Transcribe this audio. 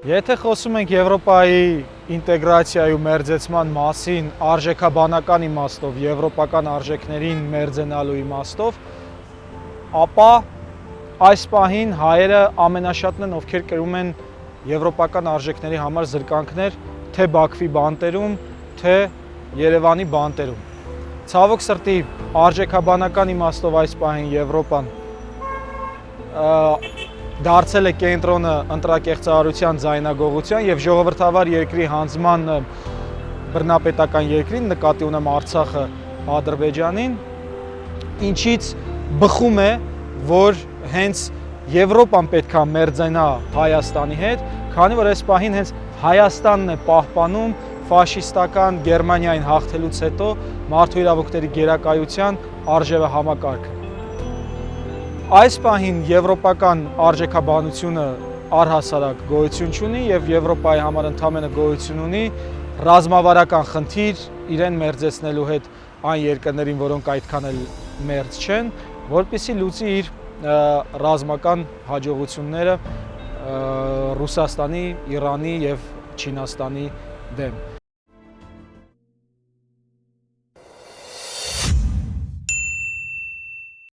Եթե խոսում ենք Եվրոպայի ինտեգրացիայի ու մերձեցման մասին, արժեքաբանական իմաստով, եվրոպական արժեքներին մերձենալու իմաստով, ապա այս պահին հայերը ամենաշատն են, ովքեր կրում են եվրոպական արժեքների համար զրկանքներ, թե Բաքվի բանտերում, թե Երևանի բանտերում։ Ցավոք սրտի, արժեքաբանական իմաստով այս պահին Եվրոպան դարձել է կենտրոնը ընտրակեղծարարության, ձայնագողության և ժողովրդավար երկրի հանձնման բռնապետական երկրին, նկատի ունեմ Արցախը, Ադրբեջանին, ինչից բխում է, որ հենց Եվրոպան պետք է մերձենա Հայաստանի հետ, քանի որ այս պահին հենց Հայաստանն է պահպանում ֆաշիստական Գերմանիային հաղթելուց հետո մարդու իրավունքների գերակայության արժևը համակարգը։ Այս պահին եվրոպական արժեքաբանությունը առհասարակ գոյություն չունի և Եվրոպայի համար ընդամենը գոյություն ունի ռազմավարական խնդիր իրեն մերձեցնելու հետ այն երկրներին, որոնք այդքան էլ մերձ չեն, որպեսզի լուծի իր ռազմական հաջողությունները Ռուսաստանի, Իրանի և Չինաստանի դեմ։